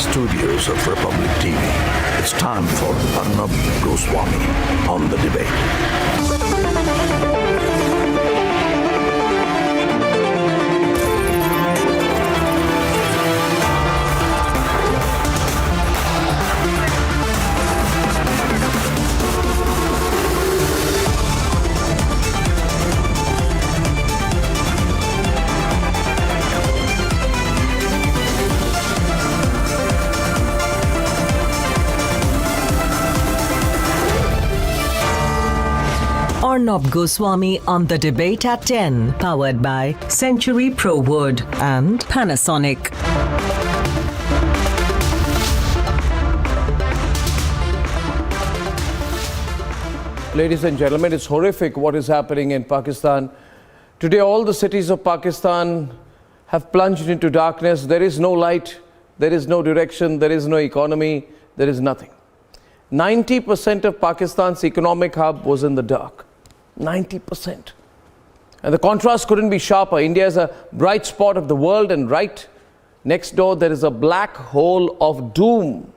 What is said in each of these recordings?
studios of Republic TV, it's time for Arnab Goswami on the debate. Arnab Goswami on the debate at 10, powered by Century Pro Wood and Panasonic. Ladies and gentlemen, it's horrific what is happening in Pakistan. Today, all the cities of Pakistan have plunged into darkness. There is no light, there is no direction, there is no economy, there is nothing. 90% of Pakistan's economic hub was in the dark. 90%. And the contrast couldn't be sharper. India is a bright spot of the world, and right next door there is a black hole of doom.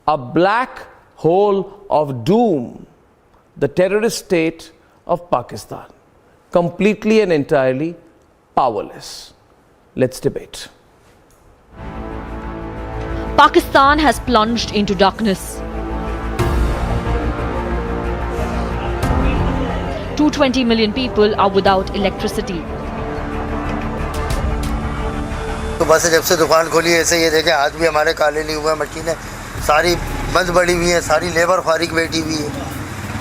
A black hole of doom. The terrorist state of Pakistan. Completely and entirely powerless. Let's debate. Pakistan has plunged into darkness. 220 million people are without electricity. सुबह से जब से दुकान खोली ऐसे ये देखें हाथ भी हमारे काले नहीं हुए, मशीनें सारी बंद पड़ी हुई हैं, सारी लेबर फारिग बैठी हुई है।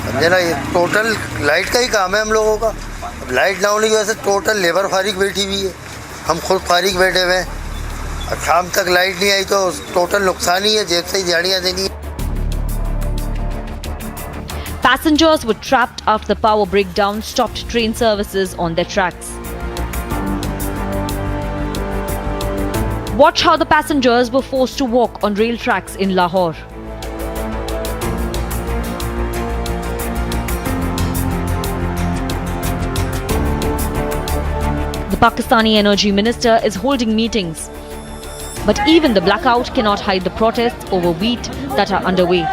समझे ना, ये टोटल लाइट का ही काम है हम लोगों का। अब लाइट ना होने की वजह से टोटल लेबर फारिग बैठी हुई है, हम खुद फारिग बैठे हुए हैं। अब शाम तक लाइट नहीं आई तो टोटल नुकसान ही है, जेब से ही दिहाड़ियाँ देनी है। Passengers were trapped after the power breakdown stopped train services on their tracks. Watch how the passengers were forced to walk on rail tracks in Lahore. The Pakistani Energy Minister is holding meetings. But even the blackout cannot hide the protests over wheat that are underway.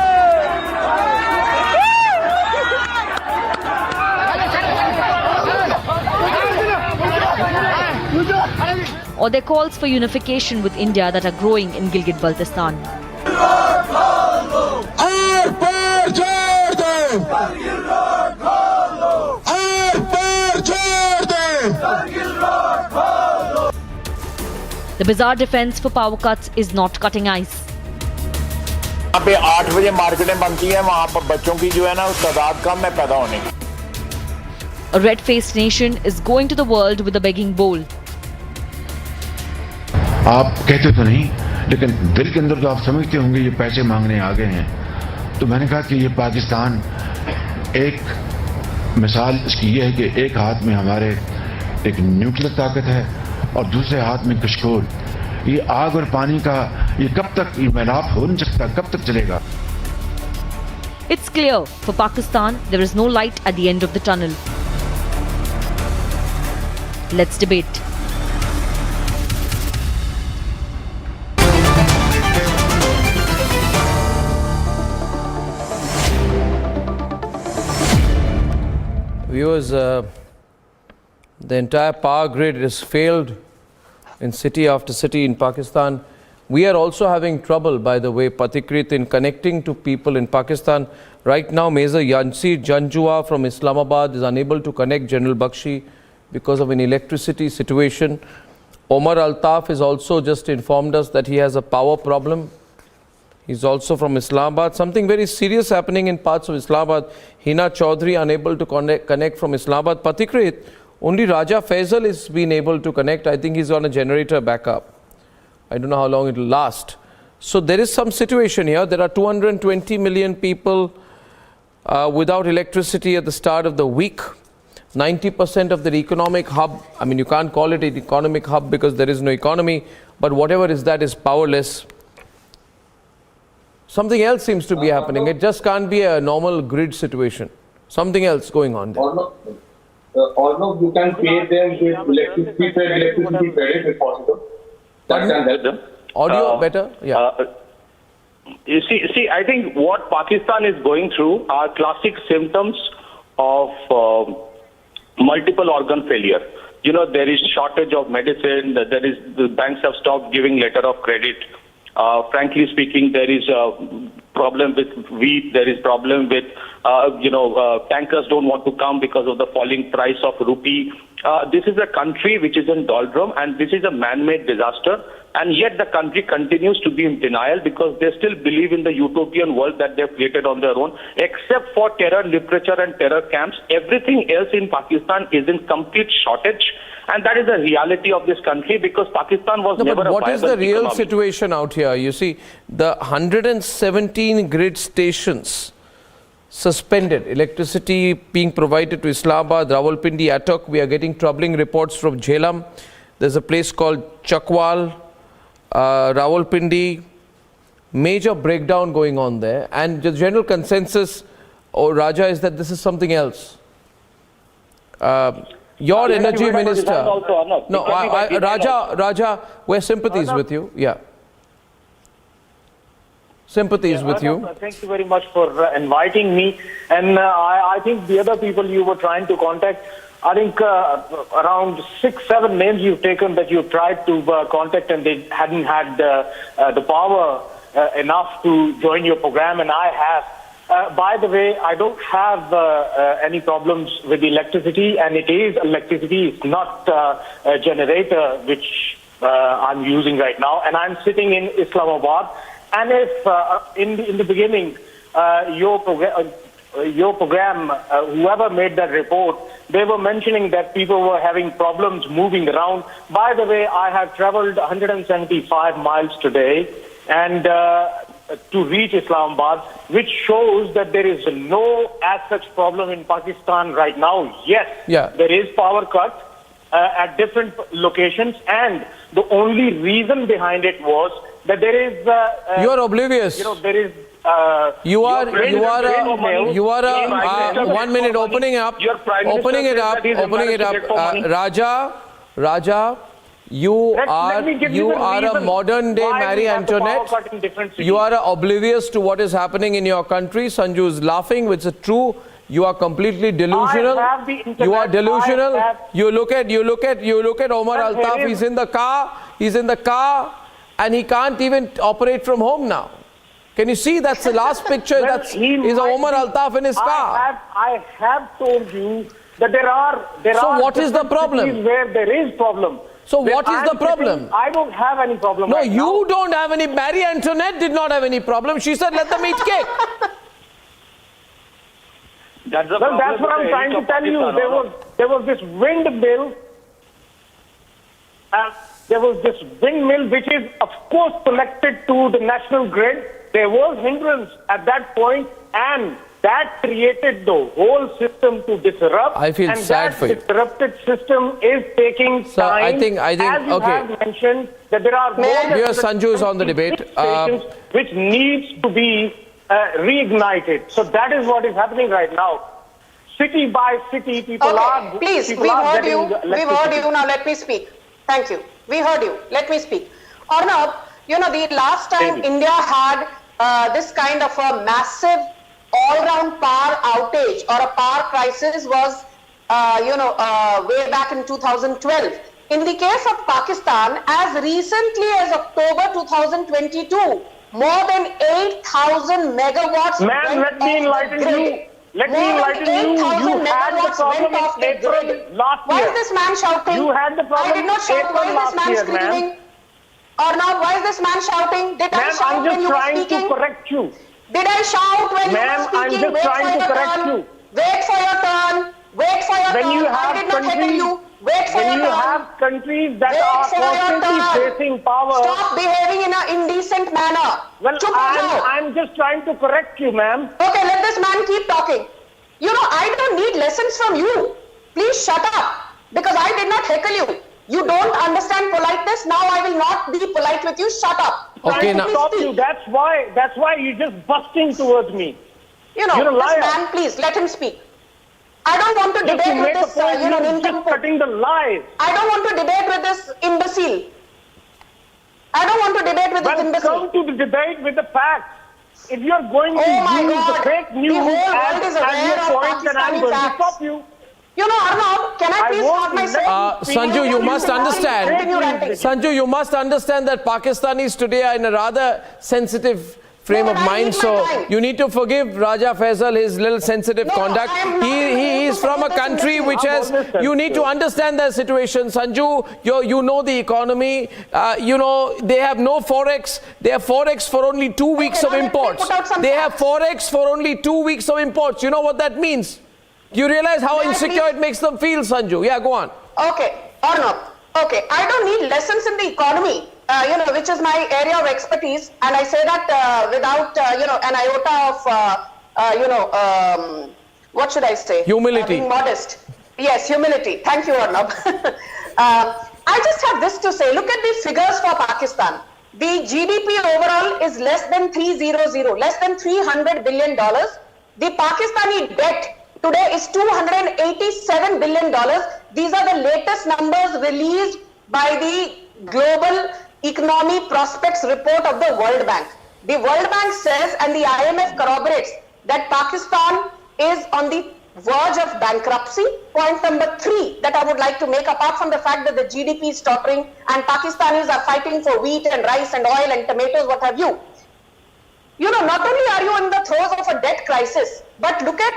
Or their calls for unification with India that are growing in Gilgit-Baltistan. The bizarre defense for power cuts is not cutting ice. यहाँ पे 8 बजे मार्केटें बनती हैं, वहाँ पर बच्चों की जो है ना तादाद कम है पैदा होने की. A red-faced nation is going to the world with a begging bowl. आप कहते तो नहीं, लेकिन दिल के अंदर तो आप समझते होंगे ये पैसे मांगने आ गए हैं. तो मैंने कहा कि ये पाकिस्तान एक मिसाल इसकी ये है कि एक हाथ में हमारे एक न्यूक्लियर ताकत है और दूसरे हाथ में कशकोल. ये आग और पानी का ये कब तक ये मिलाप हो नहीं सकता, कब तक चलेगा? It's clear for Pakistan there is no light at the end of the tunnel. Let's debate. Viewers, the entire power grid has failed in city after city in Pakistan. We are also having trouble, by the way, Patikrit, in connecting to people in Pakistan. Right now, Major Yansi Janjua from Islamabad is unable to connect General Bakshi because of an electricity situation. Omar Altaf has also just informed us that he has a power problem. He's also from Islamabad. Something very serious happening in parts of Islamabad. Hina Chaudhary unable to connect from Islamabad. Patikrit, only Raja Faisal has been able to connect. I think he's on a generator backup. I don't know how long it will last. So there is some situation here. There are 220 million people without electricity at the start of the week. 90% of the economic hub, I mean, you can't call it an economic hub because there is no economy, but whatever is that is powerless. Something else seems to be happening. It just can't be a normal grid situation. Something else going on there. Arnab, you can pay them with electricity credit if possible. That can help them. Audio better? Yeah. You see, I think what Pakistan is going through are classic symptoms of multiple organ failure. You know, there is shortage of medicine. The banks have stopped giving letter of credit. Frankly speaking, there is a problem with wheat. There is problem with tankers don't want to come because of the falling price of rupee. This is a country which is in doldrum, and this is a man-made disaster. And yet the country continues to be in denial because they still believe in the utopian world that they've created on their own. Except for terror literature and terror camps, everything else in Pakistan is in complete shortage. And that is the reality of this country because Pakistan was never a viable What is the real economy. situation out here? You see, the 117 grid stations suspended, electricity being provided to Islamabad, Rawalpindi, Attock. We are getting troubling reports from Jhelum. There's a place called Chakwal, Rawalpindi, major breakdown going on there, and the general consensus, Raja, is that this is something else. Your energy minister, Raja, we're sympathies with you. Yeah, sympathies with you. Thank you very much for inviting me. And I think the other people you were trying to contact, I think around 6-7 names you've taken that you tried to contact and they hadn't had the power enough to join your program, and I have. By the way, I don't have any problems with electricity, and it is electricity. It's not a generator which I'm using right now, and I'm sitting in Islamabad. And if in the beginning your program, whoever made that report, they were mentioning that people were having problems moving around. By the way, I have traveled 175 miles today and to reach Islamabad, which shows that there is no as such problem in Pakistan right now. Yes, there is power cut at different locations, and the only reason behind it was that there is... you are oblivious. You know, there is... You are 1 minute opening it up. Raja, you are a modern day Marie Antoinette. You are oblivious to what is happening in your country. Sanju is laughing, which is true. You are completely delusional. You are delusional. You look at Omar Altaf. He's in the car, and he can't even operate from home now. Can you see? That's the last picture. Is Omar Altaf in his car. I have told you that there are what is the problem? Where there is problem. So what is the problem? I don't have any problem. No, right you now. don't have any. Marie Antoinette did not have any problem. She said, let them eat cake. That's what I'm trying to tell you. There was this windmill. There was this windmill which is, of course, connected to the national grid. There was hindrance at that point, and that created the whole system to disrupt. I feel sad for you. And that disrupted system is taking time. I think, as you okay. have mentioned, that there are more Dear Sanju is on the debate. Which needs to be reignited. So that is what is happening right now. City by city, people are... Please, we've heard you. We've heard you. Now let me speak. Thank you. We heard you. Let me speak. Arnab, you know, the last time India had this kind of a massive all-round power outage or a power crisis was, way back in 2012. In the case of Pakistan, as recently as October 2022, more than 8,000 megawatts Ma'am, let me enlighten you. Let me enlighten you. You had the problem in April last year. Why is this man shouting? You had the problem I did not shout. Why is this man screaming? Or now, why is this man shouting? Did I shout when you were speaking? I'm just trying to correct you. Did I shout when you were Ma'am, I'm speaking? just trying to correct you. Wait for your turn. Wait for your turn. I did not heckle you. Wait for your turn. When you have countries that are constantly facing power... Stop behaving in an indecent manner. Well, I'm just trying to correct you, ma'am. Okay, let this man keep talking. You know, I don't need lessons from you. Please shut up. Because I did not heckle you. You don't understand politeness. Now I will not be polite with you. Shut up. Okay, now... Stop you. That's why you're just busting towards me. You know, this man, please, let him speak. I don't want to debate with this, just cutting the lies. I don't want to debate with this imbecile. I don't want to debate with this imbecile. Come to the debate with the facts. If you're going to Oh my use God. the fake news The whole world as is aware your of point, then I'm Pakistani going to facts. stop you. You know, Arnab, can I please won't start my let saying? Sanju, you must understand. Continue ranting. Sanju, you must understand that Pakistanis today are in a rather sensitive frame No, of but I mind, need my so time. you need to forgive Raja Faisal his little sensitive No, conduct. I am not He is from a going to country listen. which I'm has, always you need to sensitive. understand their situation. Sanju, you know the economy, you know, they have no forex. They have forex for only 2 weeks of now let me imports. put out some They have facts. forex for only 2 weeks of imports. You know what that means? You realize how May I insecure please- it makes them feel, Sanju. Yeah, go on. Okay, Arnab. Okay, I don't need lessons in the economy, you know, which is my area of expertise, and I say that without, you know, an iota of, you know, what should I say? Humility. Being modest. Yes, humility. Thank you, Arnab. I just have this to say. Look at the figures for Pakistan. The GDP overall is less than 300, less than $300 billion. The Pakistani debt today is $287 billion. These are the latest numbers released by the Global Economy Prospects Report of the World Bank. The World Bank says, and the IMF corroborates, that Pakistan is on the verge of bankruptcy. Point number 3 that I would like to make, apart from the fact that the GDP is tottering and Pakistanis are fighting for wheat and rice and oil and tomatoes, what have you. You know, not only are you in the throes of a debt crisis, but look at,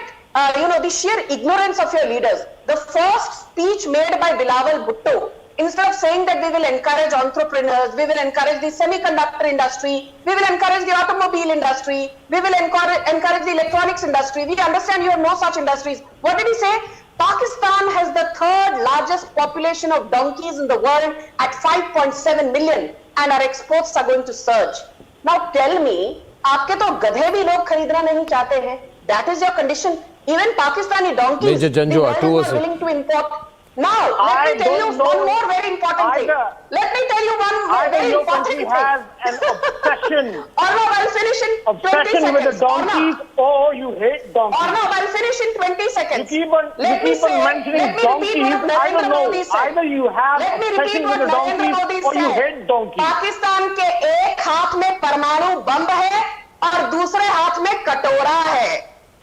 you know, the sheer ignorance of your leaders. The first speech made by Bilawal Bhutto, instead of saying that we will encourage entrepreneurs, we will encourage the semiconductor industry, we will encourage the automobile industry, we will encourage the electronics industry. We understand you have no such industries. What did he say? Pakistan has the 3rd largest population of donkeys in the world at 5.7 million, and our exports are going to surge. Now tell me, आपके तो गधे भी लोग खरीदना नहीं चाहते हैं. That is your condition. Even Pakistani donkeys, Major Janju, the world two is is not it? willing to import. Now, let me tell you one more very important thing. Let me tell you one more very your important country thing. has an obsession, Arnab, I'll finish in 20 obsession seconds. with the donkeys, or you hate donkeys. Arnab, I'll finish in 20 seconds. You keep on mentioning donkeys. I don't know. Either you have obsession with the donkeys or you hate donkeys. Pakistan के एक हाथ में परमाणु बम है और दूसरे हाथ में कटोरा है.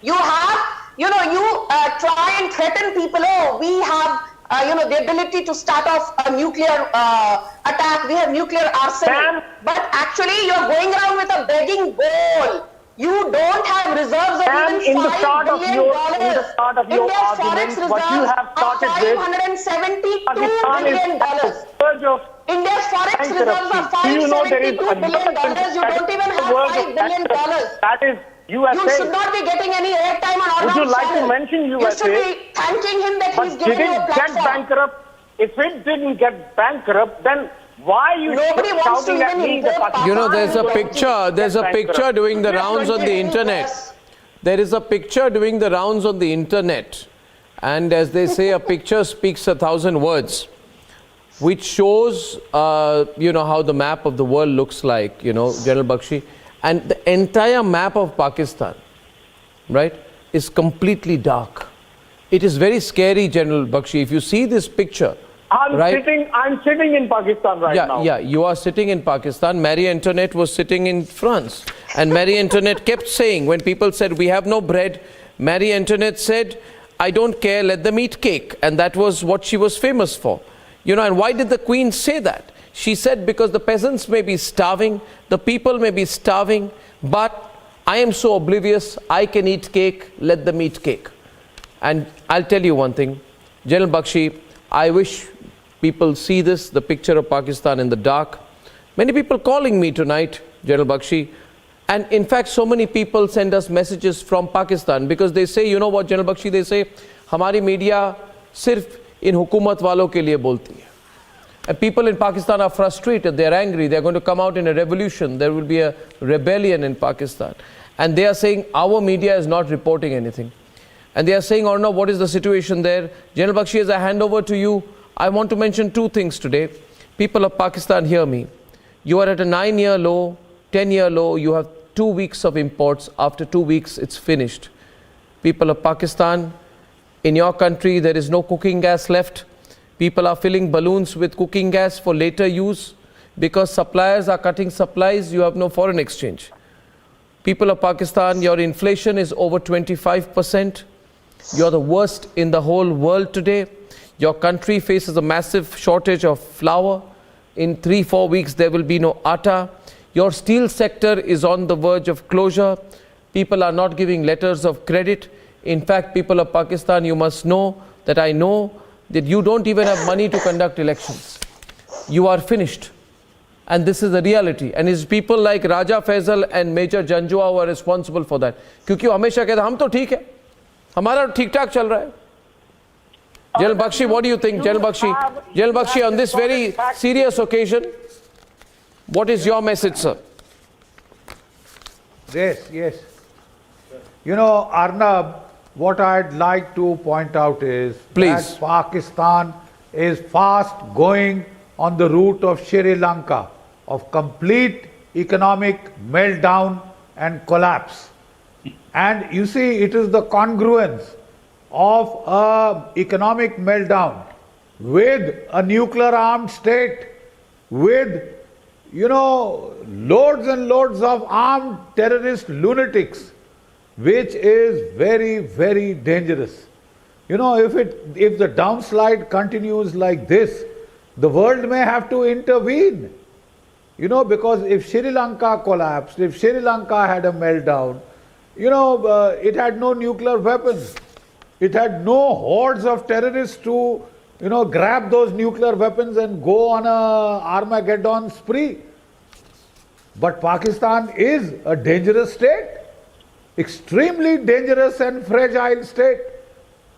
You have, you know, you try and threaten people. Oh, we have, you know, the ability to start off a nuclear attack. We have nuclear arsenal. But actually, you're going around with a begging bowl. You don't have reserves of even $5 billion. In the start of your India's argument, forex reserves what you have started with, $572 Pakistan is billion. at the verge of India's forex reserves are bankruptcy. Do you know there is $572 billion. You don't even have $5 billion. That is USA. You should not be getting any airtime on Arnab's Would you like to channel. mention USA? You should be thanking him that he's But given did you a it get platform. bankrupt? If it didn't get bankrupt, then why are you Nobody wants to shouting at even me that import Pakistan You know, there's a is going to picture, there's a get picture bankrupt? doing the rounds on the Yes. internet. There is a picture doing the rounds on the internet. And as they say, a picture speaks 1,000 words, which shows, you know, how the map of the world looks like, you know, General Bakshi. And the entire map of Pakistan, right, is completely dark. It is very scary, General Bakshi. If you see this picture, I'm right? sitting in Pakistan right now. Yeah, you are sitting in Pakistan. Marie Antoinette was sitting in France. And Marie Antoinette kept saying, when people said, we have no bread, Marie Antoinette said, I don't care, let them eat cake. And that was what she was famous for. You know, and why did the Queen say that? She said, because the peasants may be starving, the people may be starving, but I am so oblivious, I can eat cake, let them eat cake. And I'll tell you one thing, General Bakshi, I wish people see this, the picture of Pakistan in the dark. Many people calling me tonight, General Bakshi, and in fact so many people send us messages from Pakistan because they say, you know what, General Bakshi, they say, हमारी media सिर्फ इन हुकूमत वालों के लिए बोलती है. And people in Pakistan are frustrated, they're angry, they're going to come out in a revolution, there will be a rebellion in Pakistan. And they are saying, our media is not reporting anything. And they are saying, Arnab, what is the situation there? General Bakshi, as I hand over to you, I want to mention 2 things today. People of Pakistan, hear me. You are at a 9-year low, 10-year low, you have 2 weeks of imports. After 2 weeks, it's finished. People of Pakistan, in your country, there is no cooking gas left. People are filling balloons with cooking gas for later use. because suppliers are cutting supplies, you have no foreign exchange. People of Pakistan, your inflation is over 25%. You're the worst in the whole world today. Your country faces a massive shortage of flour. In 3-4 weeks, there will be no atta. Your steel sector is on the verge of closure. People are not giving letters of credit. In fact, people of Pakistan, you must know that I know that you don't even have money to conduct elections. You are finished. And this is the reality. And it's people like Raja Faisal and Major Janjua who are responsible for that. क्योंकि वो हमेशा कहता हम तो ठीक है, हमारा ठीक ठाक चल रहा है. General Bakshi, what do you think? General Bakshi, on this very serious occasion, what is your message, sir? Yes. You know, Arnab, what I'd like to point out is that Pakistan is fast going on the route of Sri Lanka, of complete economic meltdown and collapse. And you see, it is the congruence of an economic meltdown with a nuclear armed state, with, you know, loads and loads of armed terrorist lunatics, which is very, very dangerous. You know, if the downslide continues like this, the world may have to intervene. You know, because if Sri Lanka collapsed, if Sri Lanka had a meltdown, you know, it had no nuclear weapons. It had no hordes of terrorists to, you know, grab those nuclear weapons and go on a Armageddon spree. But Pakistan is a dangerous state, extremely dangerous and fragile state.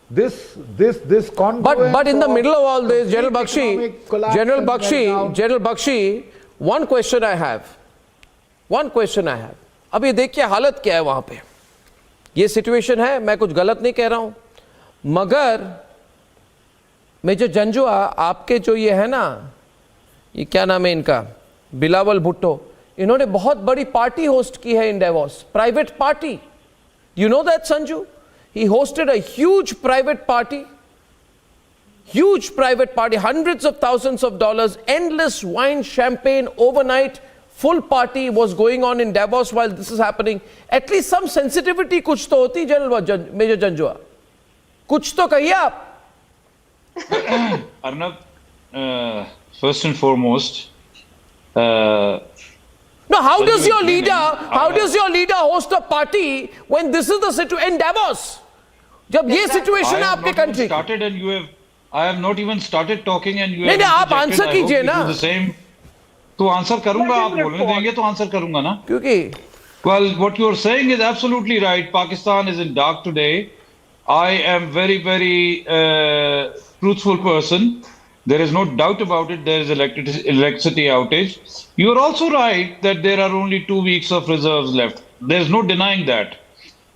This congruence. But in the middle of all this, General Bakshi, one question I have. अभी देखिए हालत क्या है वहां पे. ये situation है, मैं कुछ गलत नहीं कह रहा हूं, मगर मेजर जंजुआ, आपके जो ये है ना, ये क्या नाम है इनका, बिलावल भुट्टो, इन्होंने बहुत बड़ी पार्टी होस्ट की है in Davos, private party. You know that Sanju? He hosted a huge private party, hundreds of thousands of dollars, endless wine, champagne, overnight, full party was going on in Davos while this is happening. At least some sensitivity कुछ तो होती, Major Janjua. कुछ तो कहिए आप. Arnab, first and foremost, no, how does your leader host a party when this is the situation in Davos? जब ये situation है आपके country. I have not even started talking and you have नहीं, आप आंसर कीजिए ना. तो answer करूंगा, आप बोलने देंगे तो आंसर करूंगा ना. क्योंकि well, what you are saying is absolutely right. Pakistan is in dark today. I am very, very truthful person. There is no doubt about it. There is electricity outage. You are also right that there are only 2 weeks of reserves left. There is no denying that.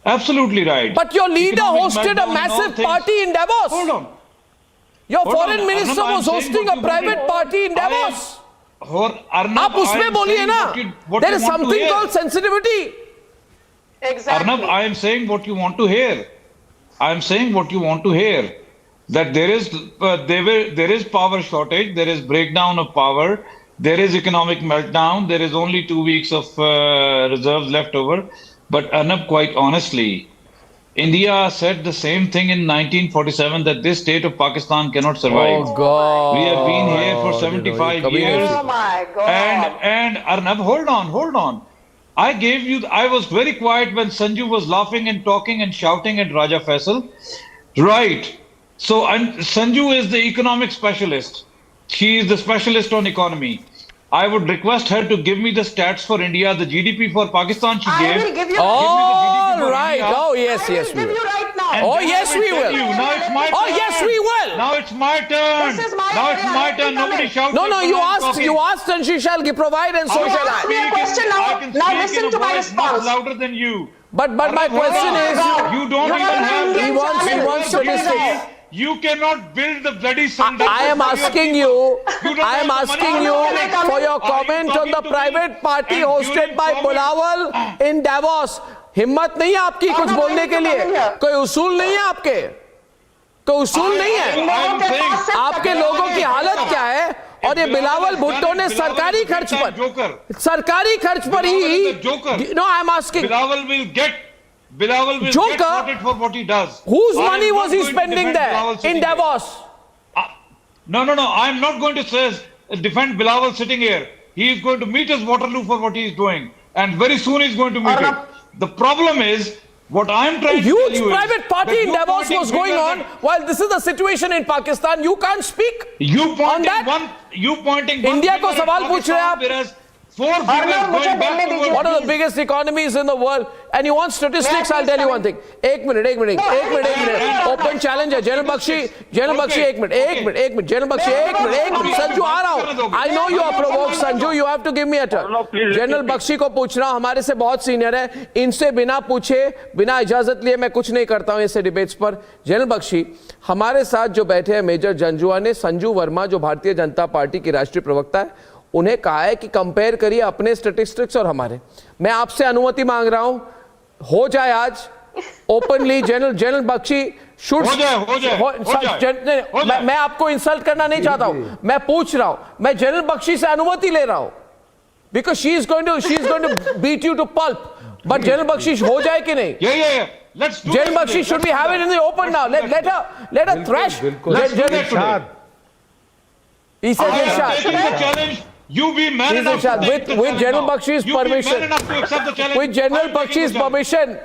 Absolutely right. But your leader hosted a massive party in Davos. Hold on. Your foreign minister was hosting a private party in Davos. आप उसमें बोलिए ना. There is something called sensitivity. Exactly. Arnab, I am saying what you want to hear. That there is power shortage, there is breakdown of power, there is economic meltdown, there is only 2 weeks of reserves left over. But Arnab, quite honestly, India said the same thing in 1947 that this state of Pakistan cannot survive. Oh God! We have been here for 75 years. Oh my God! And Arnab, hold on. I was very quiet when Sanju was laughing and talking and shouting at Raja Faisal. Right. So Sanju is the economic specialist. She is the specialist on economy. I would request her to give me the stats for India, the GDP for Pakistan she gave. I will give you. All right. Oh yes, we will. Give you right now. Oh yes, we will. Now it's my turn. Oh yes, we will. Now it's my turn. This is my Now it's area. my turn. Nobody shout. No, you asked, and she shall provide, and so You shall asked me I. a question now. I can Now speak listen in a to my voice much response. louder than you. But my question is, You don't even have. he wants statistics. You cannot build the bloody sun. I am asking you for your comment on the private party hosted by Bilawal in Davos. हिम्मत नहीं है आपकी कुछ बोलने के लिए? कोई उसूल नहीं है आपके? कोई उसूल नहीं है? आपके लोगों की हालत क्या है? और ये बिलावल भुट्टो ने सरकारी खर्च पर ही no I'm asking Bilawal will get Joker, quoted for what he does. Whose money was he spending there in Davos? No. I'm not going to defend Bilawal sitting here. He is going to meet his Waterloo for what he is doing, and very soon he's going to meet it. The problem is, what I'm trying to tell you is, huge private party in Davos was going on while this is the situation in Pakistan. You can't speak on that. India को सवाल पूछ रहे हैं आप. Whereas 4 figures going back to One of the biggest economies in the world, and you want statistics? I'll tell you one thing. एक minute. Open challenge है. General Bakshi, एक minute. General Bakshi, एक मिनट. संजू आ रहा हूँ. I know you are provoked, Sanju. You have to give me a turn. General Bakshi को पूछ रहा हूँ. हमारे से बहुत सीनियर है. इनसे बिना पूछे, बिना इजाजत लिए मैं कुछ नहीं करता हूँ ऐसे डिबेट्स पर. जनरल बख्शी, हमारे साथ जो बैठे हैं मेजर जंजुआ ने संजू वर्मा जो भारतीय जनता पार्टी की राष्ट्रीय प्रवक्ता है, उन्हें कहा है कि कंपेयर करिए अपने स्टैटिस्टिक्स और हमारे. मैं आपसे अनुमति मांग रहा हूं, हो जाए आज ओपनली. जनरल बख्शी शुड मैं आपको इंसल्ट करना नहीं चाहता हूं, मैं पूछ रहा हूं, मैं जनरल बख्शी से अनुमति ले रहा हूं, because she is going to beat you to pulp. But general Bakshi हो जाए कि नहीं? General Bakshi should be have it in the open now. Let a thrash. He said Irshad. You be man enough to take the with General Bakshi's permission. With General Bakshi's permission.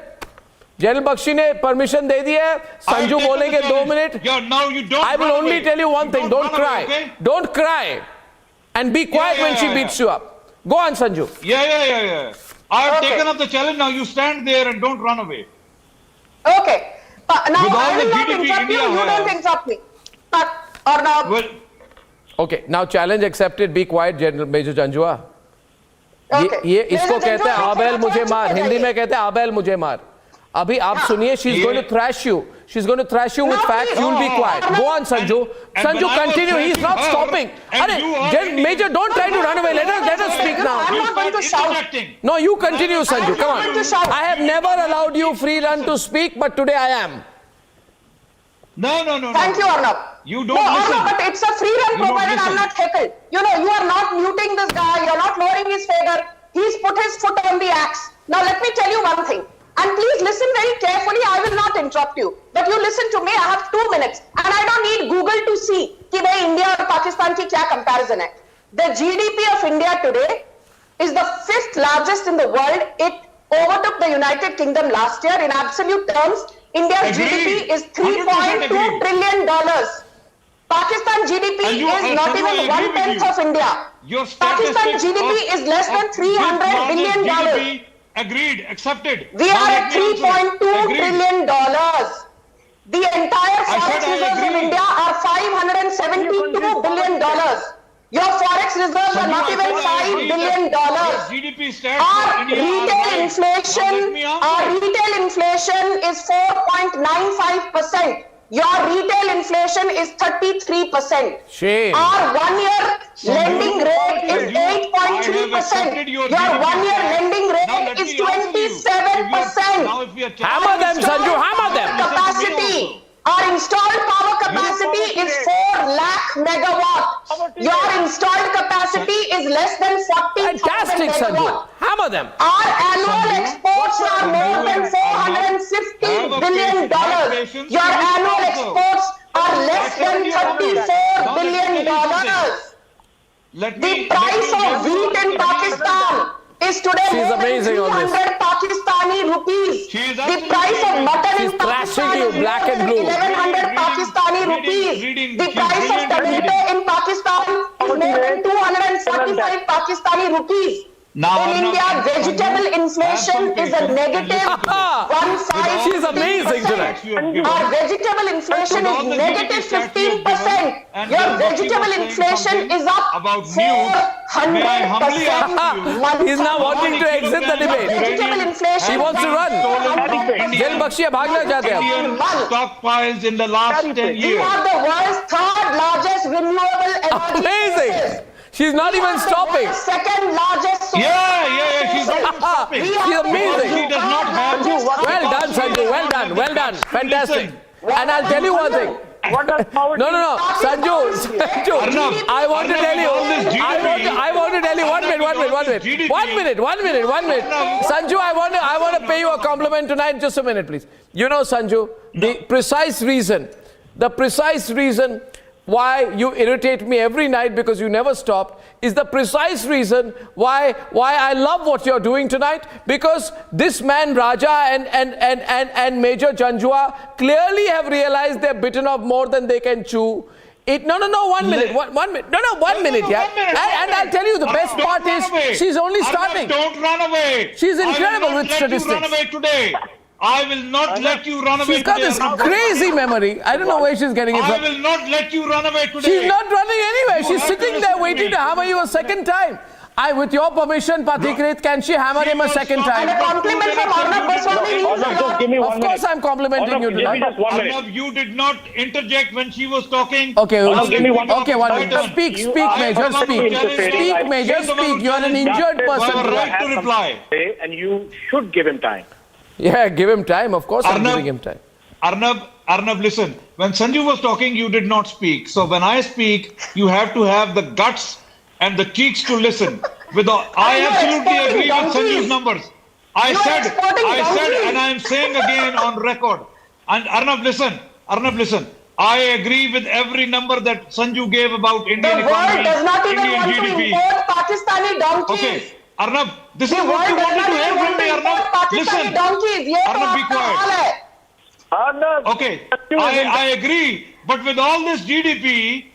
General Bakshi ने permission दे दी है. संजू बोलेंगे 2 minute. I will only tell you one thing. Don't cry. Don't cry. And be quiet when she beats you up. Go on, Sanju. Yeah. I have taken up the challenge. Now you stand there and don't run away. Okay. Now I will not interrupt you. You don't interrupt me. Arnab. Okay, now challenge accepted. Be quiet, General Major Janjua. ये इसको कहते हैं Abel मुझे मार. हिंदी में कहते हैं Abel मुझे मार. अभी आप सुनिए. She's going to thrash you. She's going to thrash you with facts. You'll be quiet. Go on, Sanju. Sanju, continue. He's not stopping. Major, don't try to run away. Let us speak now. I'm not going to shout. No, you continue, Sanju. Come on. I have never allowed you free run to speak, but today I am. No. Thank you, Arnab. You don't listen. Arnab, but it's a free run provided I'm not heckled. You know, you are not muting this guy. You're not lowering his finger. He's put his foot on the axe. Now, let me tell you one thing. And please listen very carefully. I will not interrupt you. But you listen to me. I have 2 minutes. And I don't need Google to see कि भाई India और Pakistan की क्या comparison है. The GDP of India today is the 5th largest in the world. It overtook the United Kingdom last year in absolute terms. India's GDP is $3.2 trillion. Pakistan GDP is not even 1/10 of India. Pakistan GDP is less than $300 billion. Agreed, accepted. We are at $3.2 trillion. The entire forex reserves of India are $572 billion. Your forex reserves are not even $5 billion. Our retail inflation is 4.95%. Your retail inflation is 33%. Shame. Our 1-year lending rate is 8.3%. Your 1-year lending rate is 27%. Hammer them, Sanju, hammer them. Capacity. Our installed power capacity is 4 lakh megawatt. Your installed capacity is less than 40,000 Fantastic, Sanju. Hammer them. Our annual exports are more than $450 billion. Your annual exports are less than $34 billion. The price of wheat in Pakistan is today more than 300 Pakistani rupees. The price of mutton in Pakistan is black and blue. 1100 Pakistani rupees. The price of tomato in Pakistan is more than 245 Pakistani rupees. In India, vegetable inflation is a negative 1.5%. She's amazing today. Our vegetable inflation is negative 15%. Your vegetable inflation is up 400%. He's now wanting to exit the debate. Vegetable inflation. He wants to run. General Bakshi भागना चाहते हैं. Stockpiles in the last 10 years. We are the world's 3rd largest renewable energy. Amazing. She's not even stopping. Second largest. Yeah. She's not stopping. She's amazing. She does not have. Well done, Sanju. Well done. Fantastic. And I'll tell you one thing. What does poverty? No. Sanju, I want to tell you. I want to tell you. 1 minute. 1 minute. Sanju, I want to pay you a compliment tonight. Just a minute, please. You know, Sanju, the precise reason why you irritate me every night, because you never stop, is the precise reason why I love what you're doing tonight, because this man Raja and Major Janjua clearly have realized they're bitten off more than they can chew. No, 1 minute. 1 minute. No, 1 minute, yeah. And I'll tell you, the best part is she's only starting. Don't run away. She's incredible with statistics. Run away today. I will not let you run away. She's got this crazy memory. I don't know where she's getting it from. I will not let you run away today. She's not running anywhere. She's sitting there waiting to hammer you a second time. With your permission, Pathikrit, can she hammer him a second time? And a compliment from Arnab Goswami. Of course I'm complimenting you tonight. Arnab, you did not interject when she was talking. Okay, one minute. Speak, Major, speak. Speak, Major, speak. You are an injured person. You have a right to reply. And you should give him time. Yeah, give him time. Of course I'm giving him time. Arnab, listen. When Sanju was talking, you did not speak. So when I speak, you have to have the guts and the cheeks to listen. I absolutely agree with Sanju's numbers. I said, and I am saying again on record. And Arnab, listen. I agree with every number that Sanju gave about Indian economy, The world does not even Indian want GDP. to import Pakistani donkeys. Okay, Arnab, this is The what you world wanted to does hear not from me, even want to Arnab. import Pakistani Listen, donkeys. ये तो Arnab, be आपका quiet. हाल है. Arnab, Okay, I agree. But with all this GDP,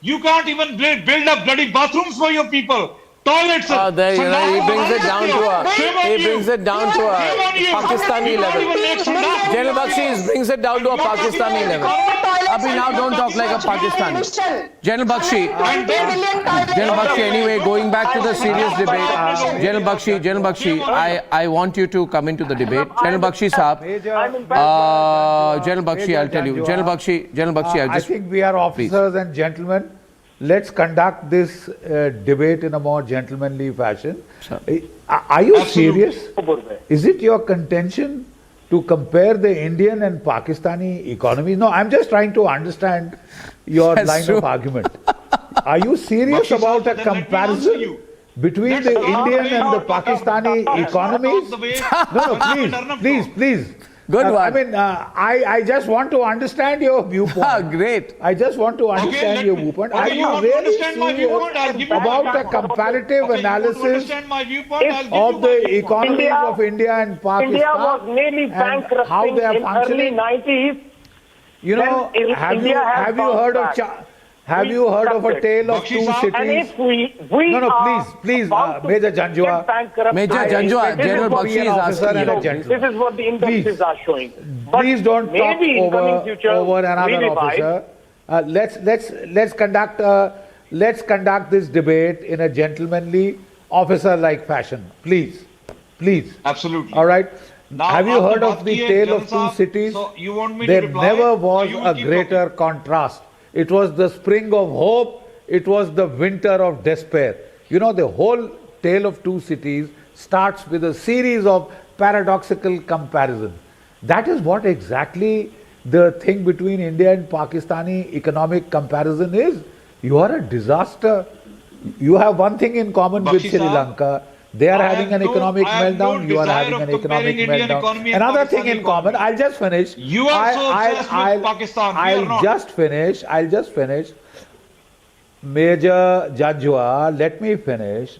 you can't even build up bloody bathrooms for your people. Toilets. There you go. He brings it down to a Pakistani level. General Bakshi brings it down to a Pakistani level. Abhi, now don't talk like a Pakistani. General Bakshi, anyway, going back to the serious debate. General Bakshi, I want you to come into the debate. General Bakshi Saab. General Bakshi, I'll tell you. General Bakshi, I think we are officers and gentlemen. Let's conduct this debate in a more gentlemanly fashion. Are you serious? Is it your contention to compare the Indian and Pakistani economies? No, I'm just trying to understand your line of argument. Are you serious about a comparison between the Indian and the Pakistani economies? No, please. Good one. I mean, I just want to understand your viewpoint. Great. I just want to understand your viewpoint. Are you really serious about a comparative analysis of the economies of India and Pakistan? India was nearly bankrupting in early 90s. You know, have you heard of a tale of two cities? And if we please, Major Janjua, General Bakshi is asking you. This is what the indexes are showing. Please don't talk over another officer. Let's conduct this debate in a gentlemanly, officer-like fashion. Please. Absolutely. All right. Now, have you heard of the tale of two cities? So you want me to There reply? never was a greater contrast. It was the spring of hope. It was the winter of despair. You know, the whole tale of two cities starts with a series of paradoxical comparisons. That is what exactly the thing between India and Pakistani economic comparison is. You are a disaster. You have one thing in common with Sri Lanka. They are having an economic meltdown. You are having an economic meltdown. Another thing in common. I'll just finish. You are so obsessed with Pakistan. I'll just finish. Major Janjua, let me finish.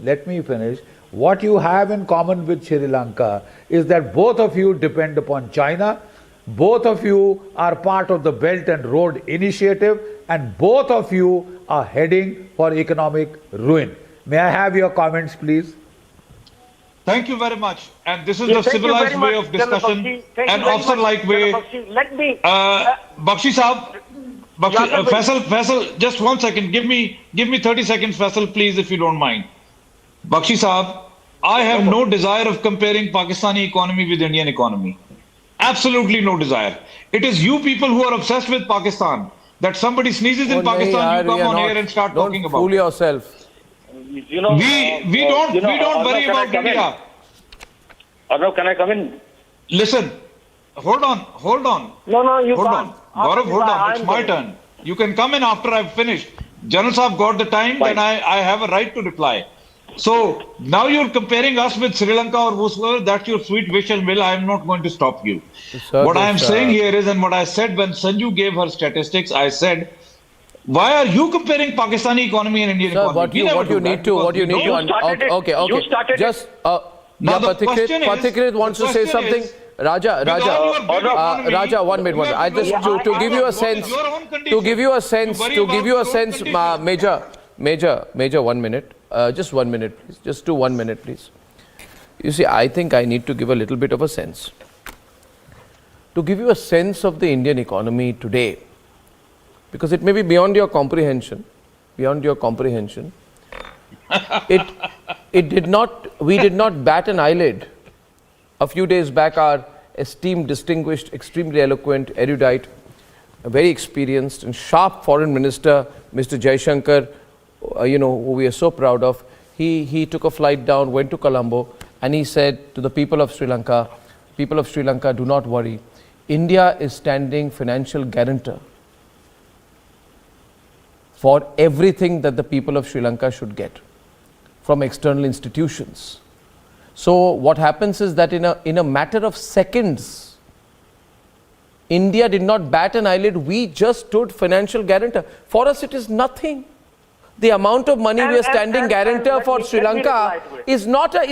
What you have in common with Sri Lanka is that both of you depend upon China. Both of you are part of the Belt and Road Initiative, and both of you are heading for economic ruin. May I have your comments, please? Thank you very much. And this is the civilized way of discussion, an officer-like way. Let me... Bakshi Saab, Faisal, just 1 second. Give me 30 seconds, Faisal, please, if you don't mind. Bakshi Saab, I have no desire of comparing Pakistani economy with Indian economy. Absolutely no desire. It is you people who are obsessed with Pakistan. That somebody sneezes in Pakistan, you come on here and start talking about it. Don't fool yourself. You know, we don't worry about India. Arnab, can I come in? Listen, hold on. No, you hold can't. on. Gaurav, hold on. It's my turn. You can come in after I've finished. General Saab got the time, then I have a right to reply. So now you're comparing us with Sri Lanka or whosoever. That's your sweet wish and will. I am not going to stop you. What I am saying here is, and what I said when Sanju gave her statistics, I said, why are you comparing Pakistani economy and Indian economy? What you need to okay. Just now the question is, Pathikrit wants to say something. Raja, 1 minute. I just to give you a sense, Major, 1 minute. Just 1 minute, please. Just 1 minute, please. You see, I think I need to give a little bit of a sense. To give you a sense of the Indian economy today, because it may be beyond your comprehension, we did not bat an eyelid. A few days back, our esteemed, distinguished, extremely eloquent, erudite, very experienced and sharp foreign minister, Mr. Jaishankar, who we are so proud of, he took a flight down, went to Colombo, and he said to the people of Sri Lanka, do not worry. India is standing financial guarantor for everything that the people of Sri Lanka should get from external institutions. So what happens is that in a matter of seconds, India did not bat an eyelid. We just stood financial guarantor. For us, it is nothing. The amount of money we are standing guarantor for Sri Lanka is not a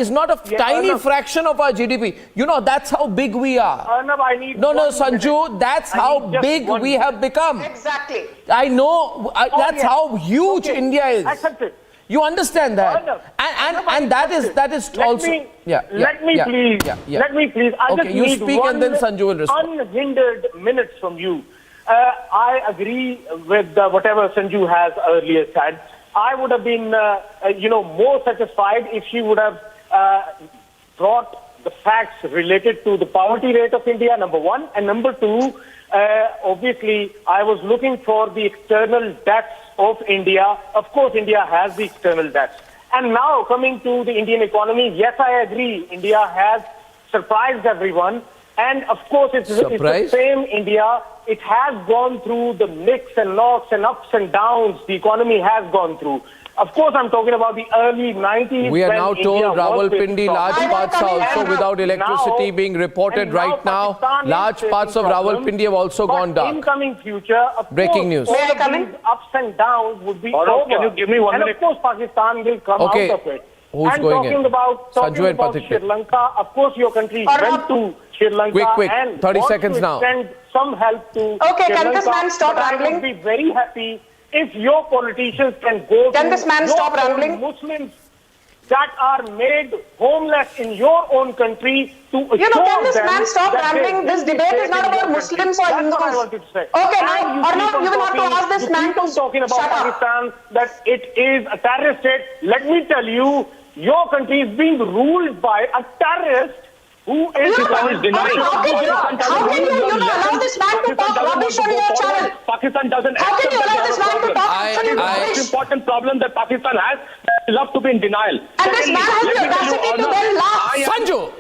tiny fraction of our GDP. That's how big we are. Arnab, I need Sanju, that's how big we have become. Exactly. I know. That's how huge India is. Accept it. You understand that, and that is also. Let me please. I just you need speak and then Sanju will respond. Unhindered minutes from you. I agree with whatever Sanju has earlier said. I would have been, more satisfied if she would have brought the facts related to the poverty rate of India, number one, and number two. Obviously, I was looking for the external debts of India. Of course, India has the external debts. And now coming to the Indian economy, yes, I agree. India has surprised everyone. And of course, it's the same India. It has gone through the mix and knocks and ups and downs the economy has gone through. Of course, I'm talking about the early 90s. We are now told Rawalpindi, large parts are also without electricity being reported right now. Large parts of Rawalpindi have also gone dark. In coming future, breaking news. All of these ups and downs would be over. Can you give me 1 minute? And of course, Pakistan will come out of it. Who's and going talking in? about Sri Lanka, of course, your country went to Sri Lanka quick, and 30 seconds now. Send some help to Okay, Sri can Lanka, this man stop rambling? I would be very happy if your politicians can go Can this man stop rambling? Muslims that are made homeless in your own country to can this man stop rambling? This debate is not about Muslims or Hindus. That's what I wanted to say. Okay, now, Arnab, you will have to ask this man to talking about shut up. Pakistan, that it is a terrorist state. Let me tell you, your country is being ruled by a terrorist who is how can you allow this man to talk rubbish on your channel? Pakistan doesn't. How can you allow this man to talk absolute rubbish? The important problem that Pakistan has, they love to be in denial. And this man has the audacity to then laugh. Sanju!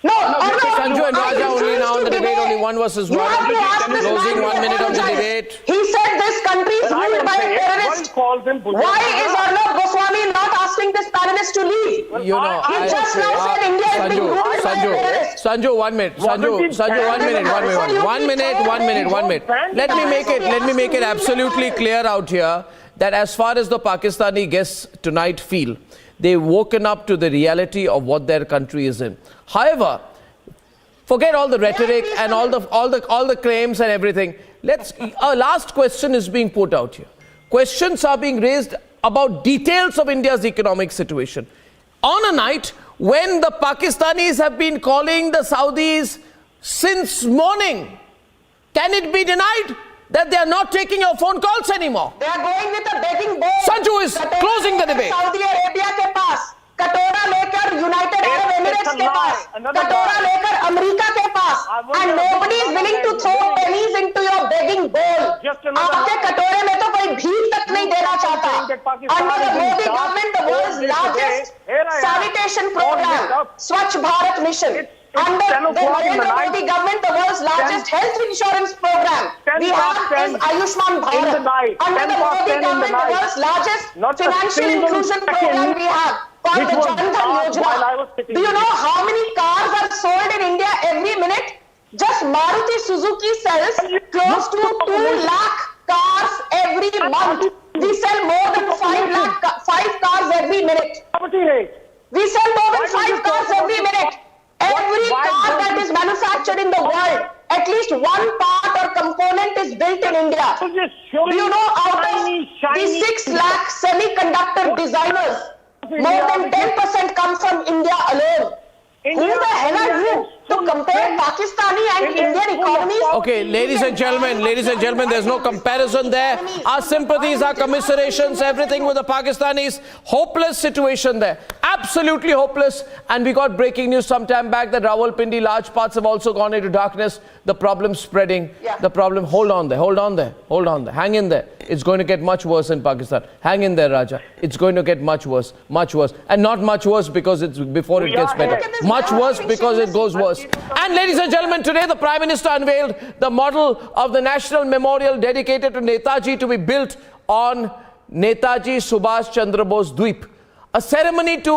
No, Sanju and Raja only now in the debate, only 1 versus 1. You have to ask this Closing man 1 minute of the apologize. debate. He said this country is ruled by a terrorist. Why is Arnab Goswami not asking this panelist to leave? He just now said India is being ruled by a terrorist. Sanju, 1 minute. Sanju, 1 minute. Let me make it absolutely clear out here that as far as the Pakistani guests tonight feel, they've woken up to the reality of what their country is in. However, forget all the rhetoric and all the claims and everything. A last question is being put out here. Questions are being raised about details of India's economic situation. On a night when the Pakistanis have been calling the Saudis since morning, can it be denied that they are not taking your phone calls anymore? They are going with a begging bowl. Sanju is closing the debate. Saudi Arabia ke paas, कटोरा लेकर United Arab Emirates के पास, कटोरा लेकर America के पास, and nobody is willing to throw pennies into your begging bowl. आपके कटोरे में तो कोई भीख तक नहीं देना चाहता. Under the Modi government, the world's largest sanitation program, Swachh Bharat mission, Under the Narendra Modi government, the world's largest health insurance program we have is Ayushman Bharat. Under the Modi government, the world's largest financial inclusion program we have called the Jan Dhan Yojana. Do you know how many cars are sold in India every minute? Just Maruti Suzuki sells close to 2 lakh cars every month. We sell more than 5 cars every minute. We sell more than 5 cars every minute. Every car that is manufactured in the world, at least one part or component is built in India. Do you know out of the 6 lakh semiconductor designers, more than 10% come from India alone? Who the hell are you to compare Pakistani and Indian economies? Okay, ladies and gentlemen, there's no comparison there. Our sympathies, our commiserations, everything with the Pakistanis. Hopeless situation there. Absolutely hopeless. And we got breaking news some time back that Rawalpindi, large parts have also gone into darkness. The problem spreading. Yeah. The problem, hold on there. Hang in there. It's going to get much worse in Pakistan. Hang in there, Raja. It's going to get much worse. And not much worse because it's before it gets better. Much worse because it goes worse. And ladies and gentlemen, today the Prime Minister unveiled the model of the National Memorial dedicated to Netaji to be built on Netaji Subhash Chandra Bose Dweep. A ceremony to